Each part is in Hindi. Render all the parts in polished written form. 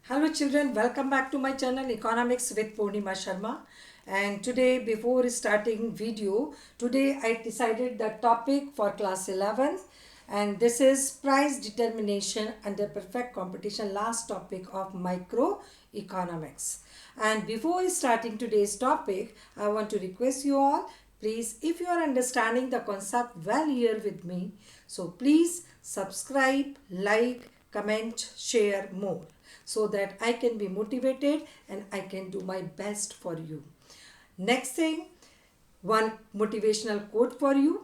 Hello children, welcome back to my channel Economics with Purnima Sharma. And today before starting video, today I decided the topic for class 11 and this is price determination under perfect competition, last topic of microeconomics. And before starting today's topic, I want to request you all, please, if you are understanding the concept well here with me, so please subscribe, like, comment, share more so that I can be motivated and I can do my best for you. Next thing, one motivational quote for you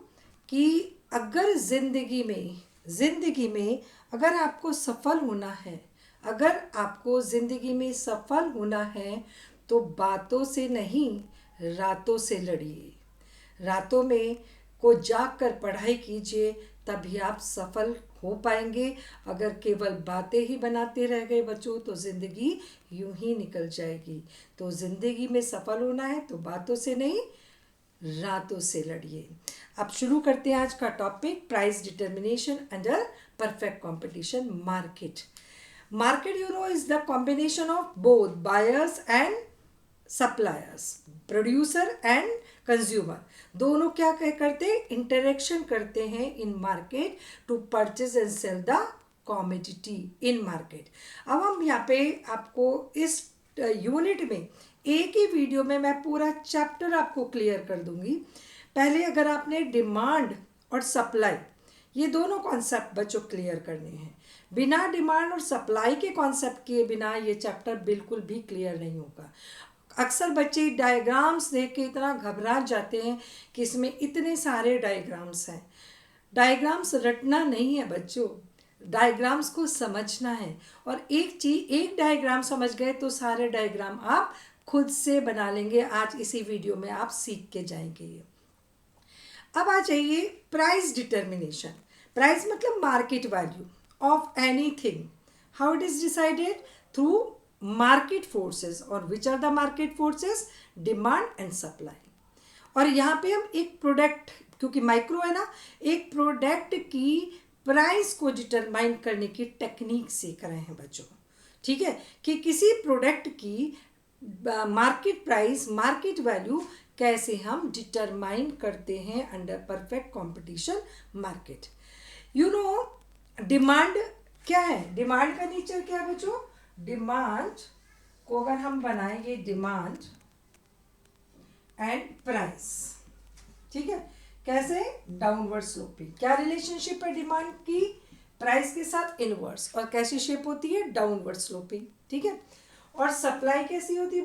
कि अगर ज़िंदगी में अगर आपको सफल होना है, अगर आपको ज़िंदगी में सफल होना है तो बातों से नहीं रातों से लड़िए। रातों में को जाग कर पढ़ाई कीजिए, तभी आप सफल हो पाएंगे। अगर केवल बातें ही बनाते रह गए बच्चों तो ज़िंदगी यूं ही निकल जाएगी। तो ज़िंदगी में सफल होना है तो बातों से नहीं रातों से लड़िए। अब शुरू करते हैं आज का topic, price determination under perfect competition. Market you know is the combination of both buyers and suppliers, producer and consumer, दोनों क्या करते हैं, इंटरेक्शन करते हैं in market to purchase and sell the commodity in market. अब हम यहाँ पे आपको इस यूनिट में एक ही वीडियो में मैं पूरा चैप्टर आपको क्लियर कर दूंगी। पहले अगर आपने डिमांड और सप्लाई ये दोनों कॉन्सेप्ट बच्चों क्लियर करने हैं, बिना डिमांड और सप्लाई के कॉन्सेप्ट किए बिना ये चैप्टर बिल्कुल भी क्लियर नहीं होगा। अक्सर बच्चे डायग्राम्स देख के इतना घबरा जाते हैं कि इसमें इतने सारे डायग्राम्स हैं। डायग्राम्स रटना नहीं है बच्चों, डायग्राम्स को समझना है। और एक डायग्राम समझ गए तो सारे डायग्राम आप खुद से बना लेंगे। आज इसी वीडियो में आप सीख के जाएंगे ये। अब आ जाइए प्राइस डिटर्मिनेशन। प्राइस मतलब market value of anything. How it is decided? Through market forces. और which are the market forces? Demand and supply. और यहाँ पे हम एक प्रोडक्ट, क्योंकि माइक्रो है ना, एक प्रोडक्ट की प्राइस को डिटरमाइन करने की टेक्निक सीख रहे हैं बच्चों। ठीक है, कि किसी प्रोडक्ट की मार्केट प्राइस, मार्केट वैल्यू कैसे हम डिटरमाइन करते हैं under perfect competition market. You no demand क्या है? डिमांड का नेचर क्या है बच्चों? डिमांड को अगर हम बनाएंगे डिमांड एंड प्राइस, ठीक है, कैसे? Downward sloping. क्या रिलेशनशिप है डिमांड की प्राइस के साथ? इनवर्स। और कैसी शेप होती है? Downward sloping. ठीक है। और सप्लाई कैसी होती है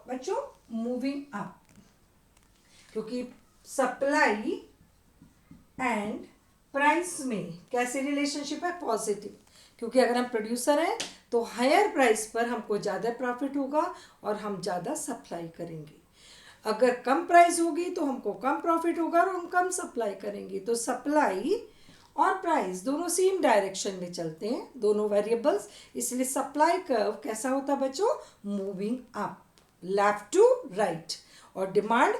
बच्चों? मूविंग अप, क्योंकि सप्लाई एंड प्राइस में कैसे रिलेशनशिप है? पॉजिटिव। क्योंकि अगर हम प्रोड्यूसर हैं तो हायर प्राइस पर हमको ज़्यादा प्रॉफिट होगा और हम ज़्यादा सप्लाई करेंगे। अगर कम प्राइस होगी तो हमको कम प्रॉफिट होगा और हम कम सप्लाई करेंगे। तो सप्लाई और प्राइस दोनों सेम डायरेक्शन में चलते हैं, दोनों वेरिएबल्स। इसलिए सप्लाई कर्व कैसा होता है बच्चों? Moving up, left to right. और demand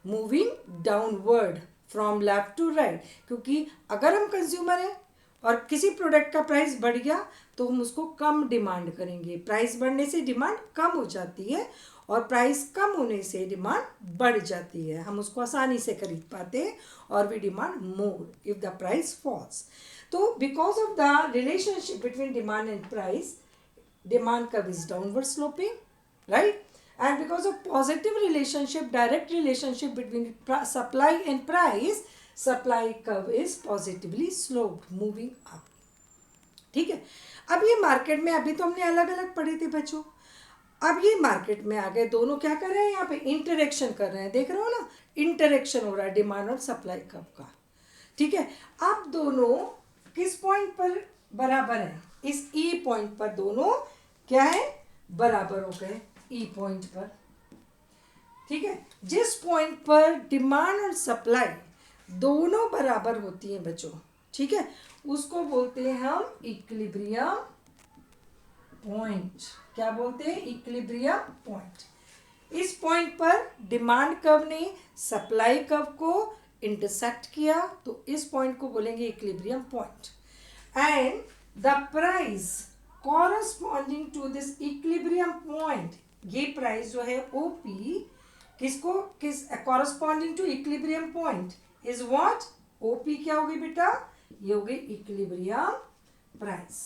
moving downward from left to right. क्योंकि अगर हम कंज्यूमर हैं और किसी प्रोडक्ट का प्राइस बढ़ गया तो हम उसको कम डिमांड करेंगे। प्राइस बढ़ने से डिमांड कम हो जाती है और प्राइस कम होने से डिमांड बढ़ जाती है। हम उसको आसानी से खरीद पाते हैं और we demand more if the price falls. तो because of the relationship between demand and price, demand curve is downward sloping, right? And because of positive relationship, direct relationship between supply and price, supply curve is positively sloped, moving up. ठीक है। अब ये मार्केट में, अभी तो हमने अलग अलग पढ़े थे बच्चों, अब ये मार्केट में आ गए, दोनों क्या कर रहे हैं? यहाँ पे इंटरेक्शन कर रहे हैं। देख रहे हो ना, इंटरेक्शन हो रहा है डिमांड और सप्लाई कर्व का। ठीक है। अब दोनों किस पॉइंट पर बराबर है? इस ई पॉइंट पर दोनों क्या है? बराबर हो गए ई पॉइंट पर। ठीक है। जिस पॉइंट पर डिमांड और सप्लाई दोनों बराबर होती हैं बच्चों, ठीक है, उसको बोलते हैं हम इक्विलिब्रियम पॉइंट। क्या बोलते हैं? Equilibrium point. इस पॉइंट पर डिमांड कर्व ने सप्लाई कर्व को इंटरसेक्ट किया तो इस पॉइंट को बोलेंगे equilibrium point. And the price corresponding to this equilibrium point, ये प्राइस जो है ओपी किसको किस corresponding to equilibrium point is what, OP क्या होगी बेटा, ये होगी इक्विलिब्रियम प्राइस।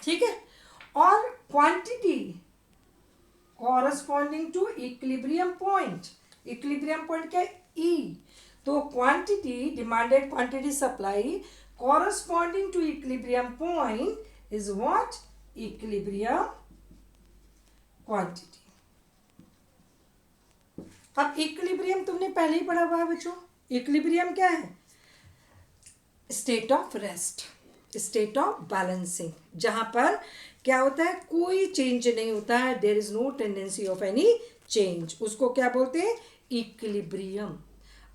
ठीक है, और quantity corresponding to equilibrium point, equilibrium point क्या है, ई, तो quantity demanded quantity supply corresponding to equilibrium point is what, equilibrium quantity। अब इक्विलिब्रियम तुमने पहले ही पढ़ा हुआ है बच्चों, इक्विलिब्रियम क्या है, state of rest, state of balancing, जहां पर क्या होता है, कोई चेंज नहीं होता है, there is no tendency of any change, उसको क्या बोलते हैं, इक्विलिब्रियम।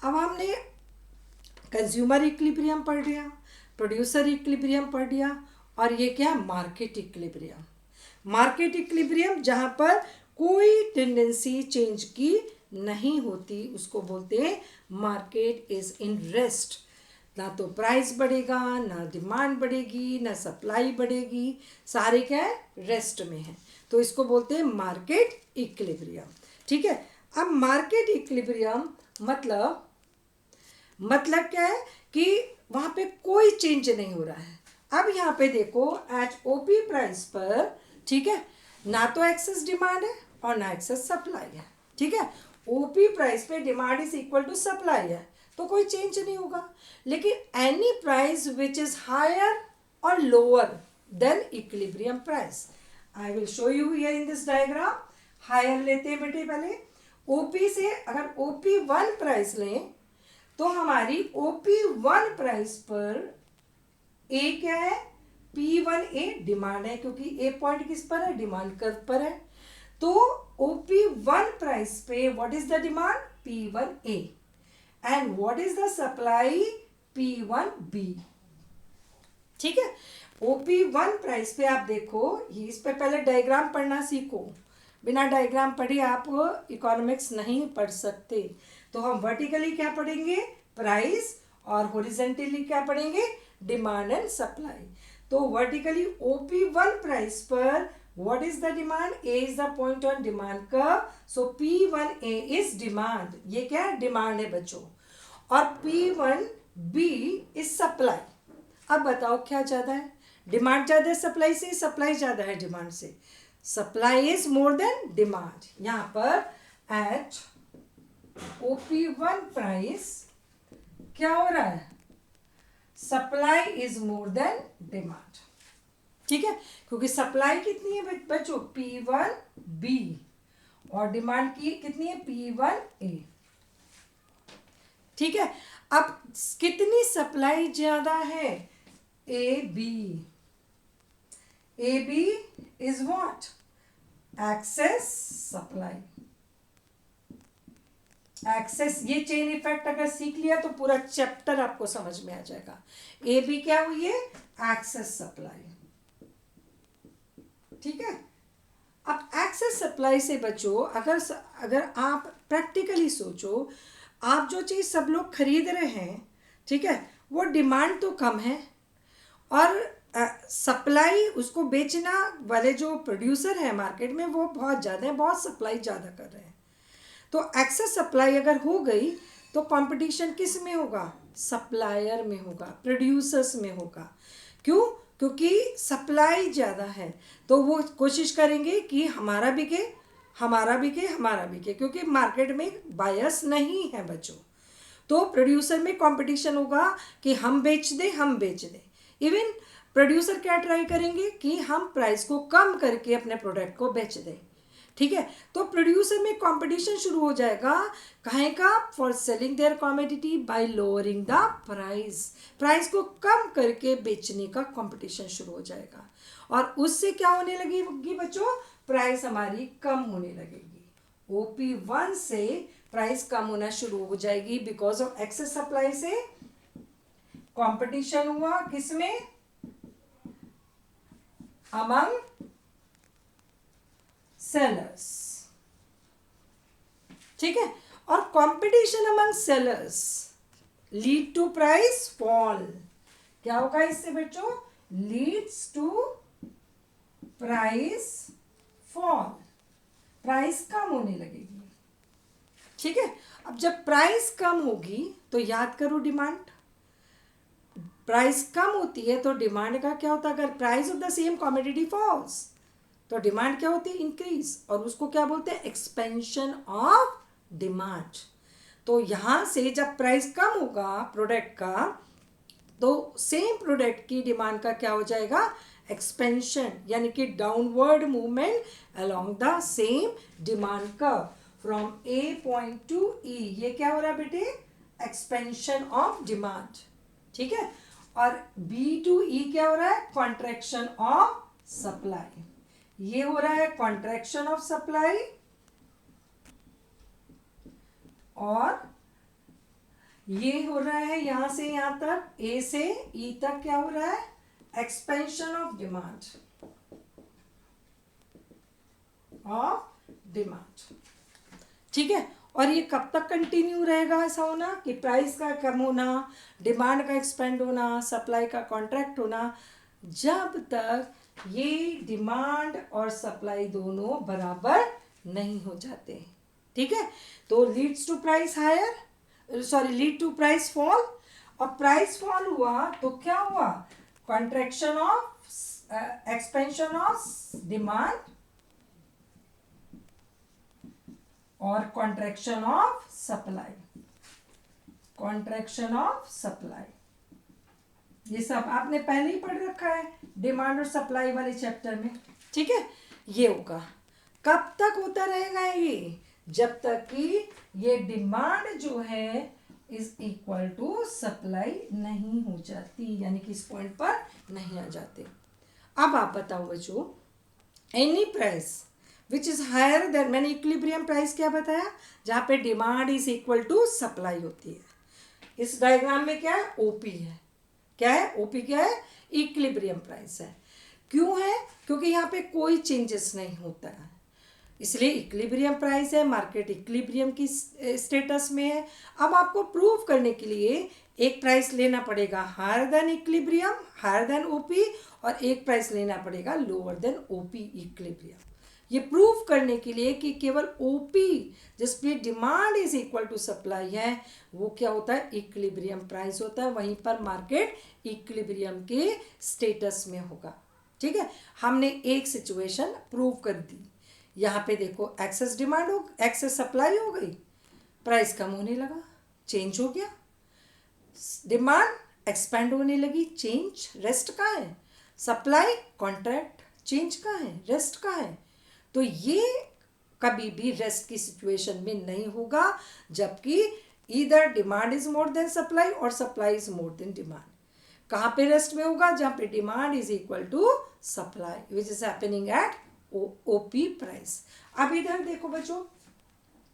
अब हमने कंज्यूमर इक्विलिब्रियम पढ़ लिया, प्रोड्यूसर इक्विलिब्रियम पढ़ लिया, और ये क्या है, मार्केट इक्विलिब्रियम। मार्केट इक्विलिब्रियम जहाँ पर कोई टेंडेंसी चेंज की नहीं होती, उसको बोलते हैं मार्केट इज इन रेस्ट, ना तो प्राइस बढ़ेगा, ना डिमांड बढ़ेगी, ना सप्लाई बढ़ेगी, सारे क्या है, रेस्ट में है, तो इसको बोलते हैं मार्केट इक्विलिब्रियम। ठीक है, अब मार्केट इक्विलिब्रियम मतलब क्या है कि वहाँ पे कोई चेंज नहीं हो रहा है। अब यहाँ पे देखो एट ओपी प्राइस पर, ठीक है, ना तो एक्सेस डिमांड है और ना एक्सेस सप्लाई है। ठीक है, ओपी प्राइस पे demand is equal to supply है, तो कोई चेंज नहीं होगा। लेकिन any price which is higher और lower than equilibrium price, I will show you here in this diagram. Higher लेते हैं बेटे पहले, ओपी से अगर ओपी 1 प्राइस लें तो हमारी OP1 प्राइस पर ए क्या है, P1A डिमांड है, क्योंकि ए पॉइंट किस पर है, डिमांड कर्व पर है, तो OP1 प्राइस पे what is the demand, P1A, and what is the supply, P1B। ठीक है, OP1 प्राइस पे आप देखो, ये इस पे पहले डायग्राम पढ़ना सीखो, बिना डायग्राम पढ़े आप इकोनॉमिक्स नहीं पढ़ सकते। तो हम वर्टिकली क्या पढ़ेंगे, प्राइस, और हॉरिजॉन्टली क्या पढ़ेंगे, डिमांड एंड सप्लाई। तो वर्टिकली OP1 प्राइस पर what is the demand, A is the point on demand curve, so P1A is demand, ये क्या है, डिमांड है बच्चों, और P1B इज सप्लाई। अब बताओ क्या ज्यादा है, डिमांड ज्यादा है सप्लाई से, सप्लाई ज्यादा है डिमांड से, supply is more than demand. यहां पर एट OP1 प्राइस क्या हो रहा है, supply is more than demand. ठीक है, क्योंकि सप्लाई कितनी है बच्चों, P1B, और डिमांड की कितनी है, P1A। ठीक है, अब कितनी सप्लाई ज्यादा है, AB, AB is what, excess supply, excess, ये चेन इफेक्ट अगर सीख लिया तो पूरा चैप्टर आपको समझ में आ जाएगा। ए बी क्या हुई है, एक्सेस सप्लाई। ठीक है, अब एक्सेस सप्लाई से बचो, अगर आप प्रैक्टिकली सोचो, आप जो चीज़ सब लोग खरीद रहे हैं, ठीक है, वो डिमांड तो कम है, और सप्लाई उसको बेचना वाले जो प्रोड्यूसर हैं मार्केट में वो बहुत ज़्यादा है, बहुत सप्लाई ज़्यादा कर रहे हैं। तो एक्सेस सप्लाई अगर हो गई तो कंपटीशन किस में होगा, सप्लायर में होगा, प्रोड्यूसर्स में होगा। क्यों, क्योंकि सप्लाई ज़्यादा है, तो वो कोशिश करेंगे कि हमारा बिके, हमारा बिके, हमारा बिके, क्योंकि मार्केट में बायर्स नहीं है बच्चों। तो प्रोड्यूसर में कंपटीशन होगा कि हम बेच दें, हम बेच दें। इवन प्रोड्यूसर क्या ट्राई करेंगे कि हम प्राइस को कम करके अपने प्रोडक्ट को बेच दें। ठीक है, तो प्रोड्यूसर में कंपटीशन शुरू हो जाएगा, काहे का, for selling their commodity bye lowering the price, price को कम करके बेचने का कंपटीशन शुरू हो जाएगा, और उससे क्या होने लगेगी बच्चों, प्राइस हमारी कम होने लगेगी। OP1 से प्राइस कम होना शुरू हो जाएगी बिकॉज ऑफ एक्सेस सप्लाई से कंपटीशन हुआ, किसमें, अमंग सेलर्स। ठीक है, और competition among sellers lead to price fall. क्या होगा इससे बच्चों, leads to price fall, price कम होने लगेगी। ठीक है, अब जब प्राइस कम होगी तो याद करो डिमांड, प्राइस कम होती है तो डिमांड का क्या होता है, अगर price of the same commodity falls तो डिमांड क्या होती है, इंक्रीज, और उसको क्या बोलते हैं, एक्सपेंशन ऑफ डिमांड। तो यहाँ से जब प्राइस कम होगा प्रोडक्ट का तो सेम प्रोडक्ट की डिमांड का क्या हो जाएगा, एक्सपेंशन, यानी कि downward movement along the same demand curve from a point to E. ये क्या हो रहा है बेटे, एक्सपेंशन ऑफ डिमांड। ठीक है, और बी टू ई क्या हो रहा है, कॉन्ट्रैक्शन ऑफ सप्लाई। ये हो रहा है कॉन्ट्रैक्शन ऑफ सप्लाई, और ये हो रहा है यहां से यहां तक, ए से ई तक क्या हो रहा है, एक्सपेंशन ऑफ डिमांड। ठीक है, और ये कब तक कंटिन्यू रहेगा ऐसा होना कि प्राइस का कम होना, डिमांड का एक्सपेंड होना, सप्लाई का कॉन्ट्रैक्ट होना, जब तक ये डिमांड और सप्लाई दोनों बराबर नहीं हो जाते। ठीक है, तो leads to price higher, sorry lead to price fall, और प्राइस फॉल हुआ तो क्या हुआ, contraction of expansion of demand और contraction of supply, contraction of supply. ये सब आपने पहले ही पढ़ रखा है डिमांड और सप्लाई वाले चैप्टर में। ठीक है, ये होगा, कब तक होता रहेगा ये, जब तक कि ये डिमांड जो है इज इक्वल टू सप्लाई नहीं हो जाती, यानी कि इस पॉइंट पर नहीं आ जाते। अब आप बताओ बच्चों, any price which is higher than, मैंने इक्विलिब्रियम प्राइस क्या बताया, जहाँ पे demand is equal to supply होती है। इस डायग्राम में क्या है, ओपी है, क्या है, ओपी क्या है, इक्विलिब्रियम प्राइस है। क्यों है, क्योंकि यहाँ पे कोई चेंजेस नहीं होता है, इसलिए इक्विलिब्रियम प्राइस है, मार्केट इक्विलिब्रियम की स्टेटस में है। अब आपको प्रूव करने के लिए एक प्राइस लेना पड़ेगा higher than equilibrium, higher than OP, और एक प्राइस लेना पड़ेगा लोअर देन ओपी इक्विलिब्रियम। ये प्रूव करने के लिए कि केवल ओपी जिस पे demand is equal to supply है वो क्या होता है, इक्विलिब्रियम प्राइस होता है, वहीं पर मार्केट इक्विलिब्रियम के स्टेटस में होगा। ठीक है, हमने एक सिचुएशन प्रूव कर दी। यहाँ पे देखो एक्सेस डिमांड हो, एक्सेस सप्लाई हो गई, प्राइस कम होने लगा, चेंज हो गया, डिमांड एक्सपेंड होने लगी, चेंज, रेस्ट कहाँ है, सप्लाई कॉन्ट्रैक्ट, चेंज कहाँ है, रेस्ट कहाँ है। तो ये कभी भी रेस्ट की सिचुएशन में नहीं होगा, जबकि either demand is more than supply और supply is more than demand. कहाँ पे रेस्ट में होगा, जहाँ पे demand is equal to supply, which is happening at OP price. अब इधर देखो बच्चों,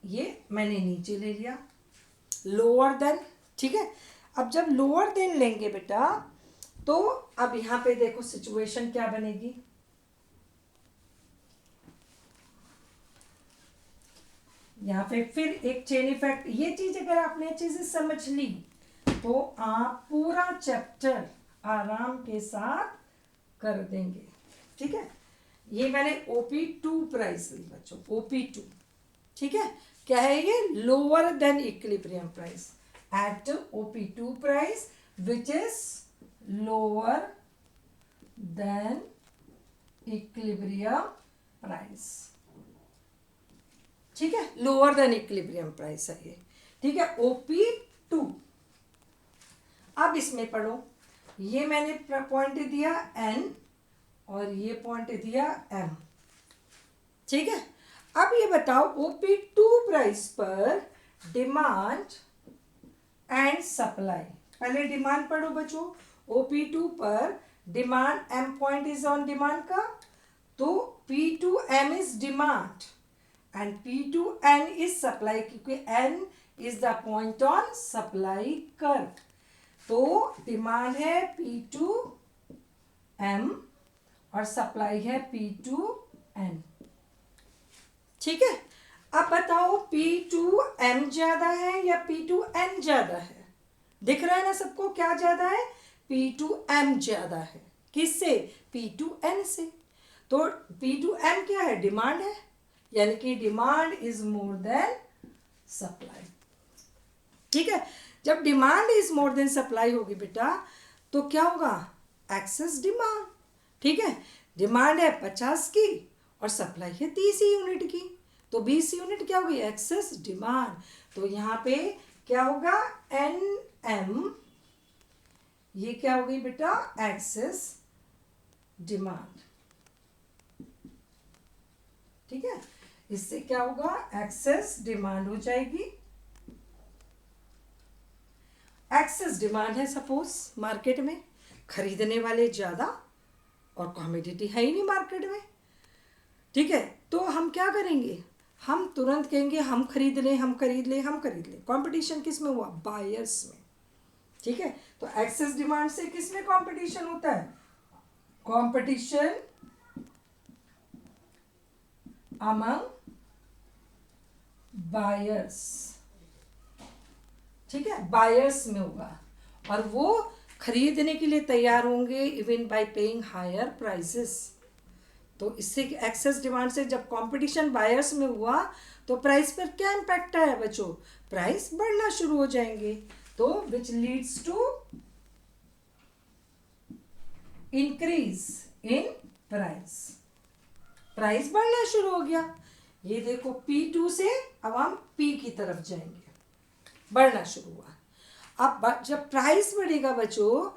ये मैंने नीचे ले लिया लोअर देन। ठीक है, अब जब लोअर देन लेंगे बेटा तो अब यहाँ पे देखो सिचुएशन क्या बनेगी, यहाँ पे फिर एक चेन इफेक्ट। ये चीज अगर आपने अच्छे से समझ ली तो आप पूरा चैप्टर आराम के साथ कर देंगे। ठीक है, ये मैंने OP2 प्राइस ली बच्चों, OP2। ठीक है, क्या है ये, lower than equilibrium price, at OP2 price which is lower than equilibrium price. ठीक है, लोअर देन इक्विलिब्रियम प्राइस है ये। ठीक है, OP2। अब इसमें पढ़ो, ये मैंने पॉइंट दिया N और ये पॉइंट दिया M। ठीक है, अब ये बताओ OP2 प्राइस पर डिमांड एंड सप्लाई, पहले डिमांड पढ़ो बच्चों। OP2 पर demand, M point is on demand का, तो P2M is demand and P2N is supply, क्योंकि N is the point on supply curve। तो डिमांड है P2M और सप्लाई है P2N। ठीक है, अब बताओ P2M ज्यादा है या P2N ज्यादा है, दिख रहा है ना सबको क्या ज्यादा है, P2M ज्यादा है। किससे? पी टू एन से। तो पी टू एन क्या है? डिमांड है, यानी कि demand is more than supply. ठीक है, जब demand is more than supply होगी बेटा तो क्या होगा? Excess demand. ठीक है, डिमांड है 50 की और सप्लाई है 30 यूनिट की, तो 20 यूनिट क्या होगी? Excess demand. तो यहाँ पे क्या होगा? एन एम, ये क्या हो गई बेटा? Excess demand. ठीक है, इससे क्या होगा? एक्सेस डिमांड हो जाएगी। एक्सेस डिमांड है सपोज मार्केट में, खरीदने वाले ज्यादा और कॉमोडिटी है ही नहीं मार्केट में। ठीक है, तो हम क्या करेंगे? हम तुरंत कहेंगे हम खरीद लें, हम खरीद लें, हम खरीद लें। कंपटीशन किस में हुआ? बायर्स में। ठीक है, तो एक्सेस डिमांड से किस में कंपटीशन होता है? Competition among buyers. ठीक है, बायर्स में होगा और वो खरीदने के लिए तैयार होंगे even by paying higher prices. तो इससे एक्सेस डिमांड से जब कंपटीशन बायर्स में हुआ तो प्राइस पर क्या इम्पैक्ट है बच्चों? प्राइस बढ़ना शुरू हो जाएंगे, तो which leads to increase in price. Price बढ़ना शुरू हो गया। ये देखो P2 से अब हम P की तरफ जाएंगे, बढ़ना शुरू हुआ। अब जब प्राइस बढ़ेगा बच्चों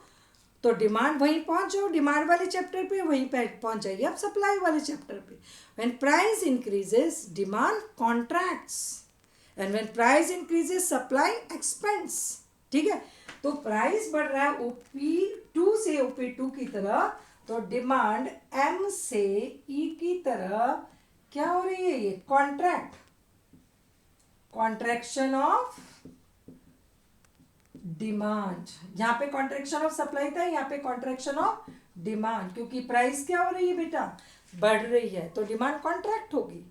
तो डिमांड वहीं पहुंच जाओ, डिमांड वाले चैप्टर पे वहीं पे पहुंच जाइए अब सप्लाई वाले चैप्टर पे। When price increases demand contracts and when price increases supply expends. ठीक है, तो प्राइस बढ़ रहा है OP2 से OP2 की तरफ, तो डिमांड M से E की तरफ क्या हो रही है? ये कॉन्ट्रैक्ट, कॉन्ट्रैक्शन ऑफ डिमांड। यहाँ पे कॉन्ट्रैक्शन ऑफ सप्लाई था, यहाँ पे कॉन्ट्रैक्शन ऑफ डिमांड, क्योंकि प्राइस क्या हो रही है बेटा? बढ़ रही है, तो डिमांड कॉन्ट्रैक्ट होगी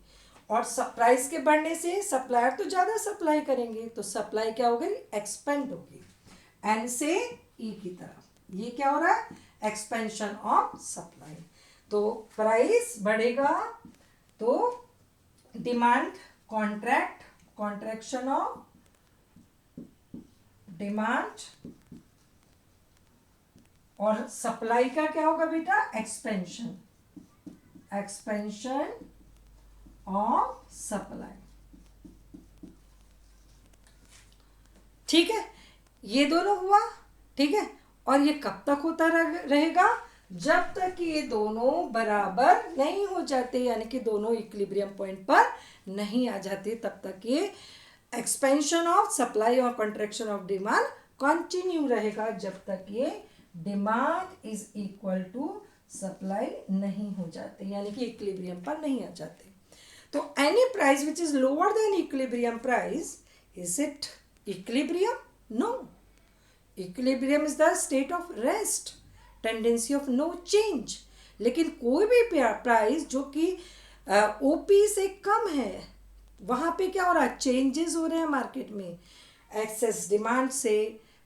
और प्राइस के बढ़ने से सप्लायर तो ज्यादा सप्लाई करेंगे, तो सप्लाई क्या हो गई? एक्सपेंड होगी एन से ई की तरफ। ये क्या हो रहा है? Expansion of supply. तो प्राइस बढ़ेगा तो demand contract, contraction of demand, और सप्लाई का क्या होगा बेटा? Expansion, expansion of supply. ठीक है, ये दोनों हुआ। ठीक है, और ये कब तक होता रहेगा? जब तक ये दोनों बराबर नहीं हो जाते, यानी कि दोनों इक्विलिब्रियम पॉइंट पर नहीं आ जाते, तब तक ये एक्सपेंशन ऑफ सप्लाई और कॉन्ट्रैक्शन ऑफ डिमांड कंटिन्यू रहेगा, जब तक ये demand is equal to supply नहीं हो जाते, यानी कि इक्विलिब्रियम पर नहीं आ जाते। तो any price which is lower than equilibrium price, is it equilibrium? No, equilibrium is the state of rest, tendency of no change. लेकिन कोई भी प्राइस जो कि ओपी से कम है, वहाँ पे क्या हो रहा है? चेंजेस हो रहे हैं मार्केट में, एक्सेस डिमांड से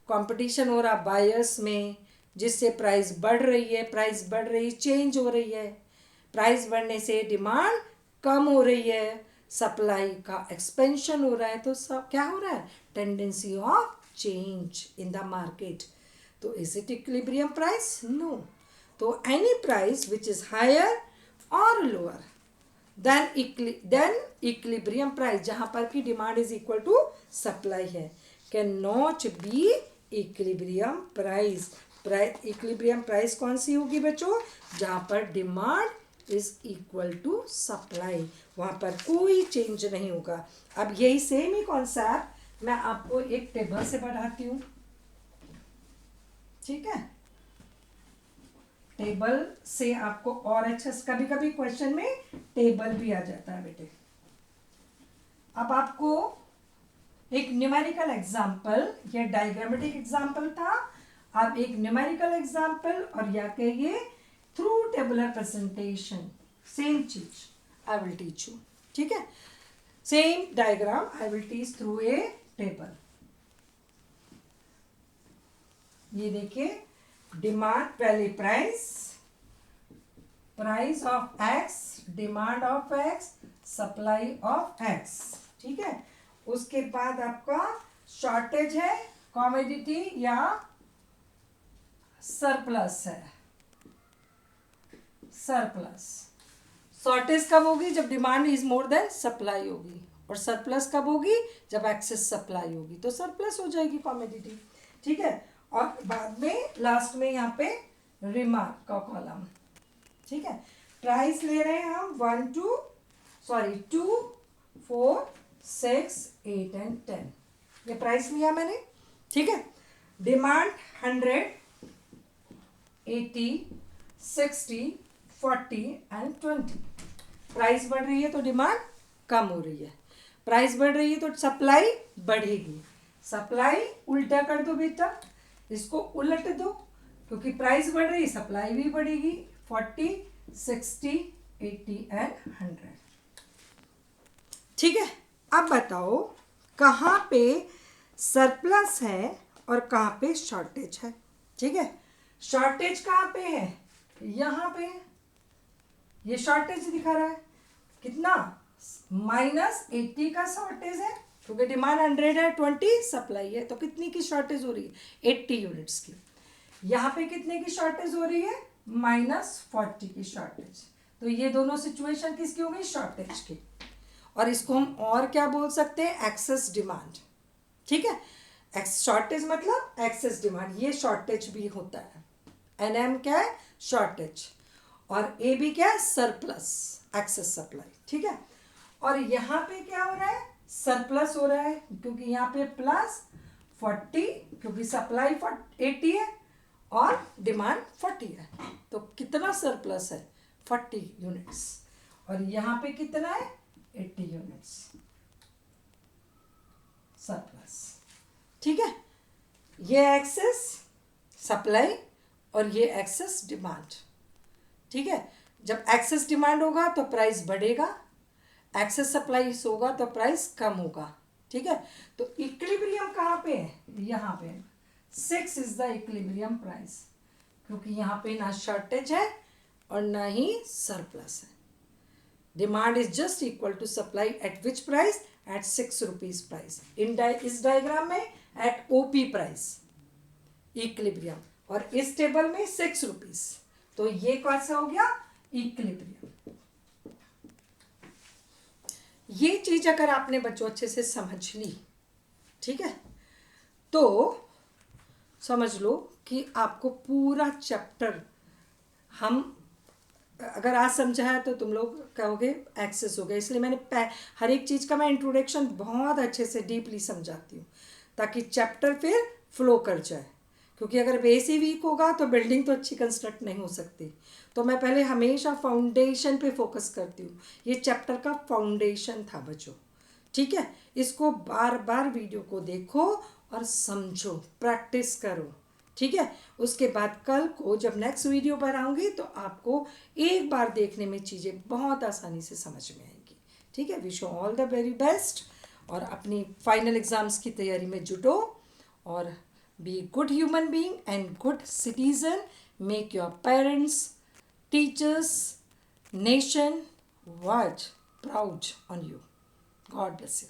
कंपटीशन हो रहा बायर्स में, जिससे प्राइस बढ़ रही है, प्राइस बढ़ रही, चेंज हो रही है। प्राइस बढ़ने से डिमांड कम हो रही है, सप्लाई का एक्सपेंशन हो रहा है, तो सब क्या हो रहा है? Tendency of change in the market. तो is it equilibrium price? No. तो any price which is higher और लोअर देन इक्विलिब्रियम प्राइस, जहां पर की demand is equal to supply है, can not be equilibrium price. Equilibrium price कौन सी होगी बच्चों? जहां पर demand is equal to supply, वहां पर कोई चेंज नहीं होगा। अब यही सेम ही कॉन्सेप्ट मैं आपको एक टेबल से बढ़ाती हूं। ठीक है, टेबल से आपको और अच्छा, कभी कभी क्वेश्चन में टेबल भी आ जाता है बेटे। अब आपको एक न्यूमेरिकल एग्जाम्पल, ये डायग्रामेटिक एग्जाम्पल था, अब एक न्यूमेरिकल एग्जाम्पल और या कहिए थ्रू टेबुलर प्रेजेंटेशन, सेम चीज आई विल टीच यू। ठीक है, same diagram I will teach through a table. ये देखिए, डिमांड पहले price, price of x, demand of x, supply of x, ठीक है। उसके बाद आपका शॉर्टेज है, कॉमोडिटी या सरप्लस है, सरप्लस। शॉर्टेज कब होगी? जब demand is more than supply होगी, और सरप्लस कब होगी? जब एक्सेस सप्लाई होगी, तो सरप्लस हो जाएगी कॉमोडिटी, ठीक है। और बाद में लास्ट में यहाँ पे रिमार्क का कॉलम, ठीक है। प्राइस ले रहे हैं हम 2, 4, 6, 8 एंड 10, ये प्राइस लिया मैंने, ठीक है। Demand 100, 80, 60, 40 and 20। प्राइस बढ़ रही है तो डिमांड कम हो रही है, प्राइस बढ़ रही है तो सप्लाई बढ़ेगी। सप्लाई उल्टा कर दो बेटा, इसको उलट दो, क्योंकि प्राइस बढ़ रही है सप्लाई भी बढ़ेगी। 40, 60, 80 एंड 100, ठीक है। अब बताओ कहाँ पे सरप्लस है और कहाँ पे शॉर्टेज है, ठीक है। शॉर्टेज कहाँ पे है? यहाँ पे, ये शॉर्टेज दिखा रहा है कितना? -80 का शॉर्टेज है, क्योंकि डिमांड 100 है, 20 सप्लाई है, तो कितनी की शॉर्टेज हो रही है? 80 यूनिट्स की। यहाँ पे कितने की शॉर्टेज हो रही है? -40 की शॉर्टेज। तो ये दोनों सिचुएशन किसकी हो गई? शॉर्टेज की। और इसको हम और क्या बोल सकते हैं? एक्सेस डिमांड, ठीक है। शॉर्टेज मतलब एक्सेस डिमांड, ये शॉर्टेज भी होता है। NM क्या है? शॉर्टेज। और AB क्या है? सरप्लस, एक्सेस सप्लाई, ठीक है। और यहाँ पे क्या हो रहा है? सरप्लस हो रहा है, क्योंकि यहाँ पे +40, क्योंकि सप्लाई 80 है और डिमांड 40 है, तो कितना सरप्लस है? 40 यूनिट्स। और यहाँ पे कितना है? 80 यूनिट्स सरप्लस, ठीक है। ये एक्सेस सप्लाई और ये एक्सेस डिमांड, ठीक है। जब एक्सेस डिमांड होगा तो प्राइस बढ़ेगा, एक्सेस सप्लाई होगा तो प्राइस कम होगा, ठीक है। तो इक्विलिब्रियम कहाँ पे है? यहाँ पे 6 इज द इक्विलिब्रियम प्राइस, क्योंकि यहाँ पे ना शॉर्टेज है और ना ही सरप्लस है। Demand is just equal to supply at which price? At 6 rupees price. इस डायग्राम में एट OP प्राइस इक्विलिब्रियम, और इस टेबल में 6 रुपीज, तो ये कौन सा हो गया? इक्विलिब्रियम। ये चीज अगर आपने बच्चों अच्छे से समझ ली, ठीक है, तो समझ लो कि आपको पूरा चैप्टर हम अगर आज समझा है तो तुम लोग कहोगे एक्सेस हो गया। इसलिए मैंने हर एक चीज़ का मैं इंट्रोडक्शन बहुत अच्छे से डीपली समझाती हूँ, ताकि चैप्टर फिर फ्लो कर जाए। क्योंकि अगर बेस ही वीक होगा तो बिल्डिंग तो अच्छी कंस्ट्रक्ट नहीं हो सकती। तो मैं पहले हमेशा फाउंडेशन पे फोकस करती हूँ। ये चैप्टर का फाउंडेशन था बच्चों, ठीक है। इसको बार बार वीडियो को देखो और समझो, प्रैक्टिस करो, ठीक है। उसके बाद कल को जब नेक्स्ट वीडियो पर आऊँगी तो आपको एक बार देखने में चीज़ें बहुत आसानी से समझ में आएंगी, ठीक है। Wish you all the very best, और अपनी फाइनल एग्ज़ाम्स की तैयारी में जुटो, और be good human being and good citizen. Make your parents, teachers, nation, world proud on you. God bless you.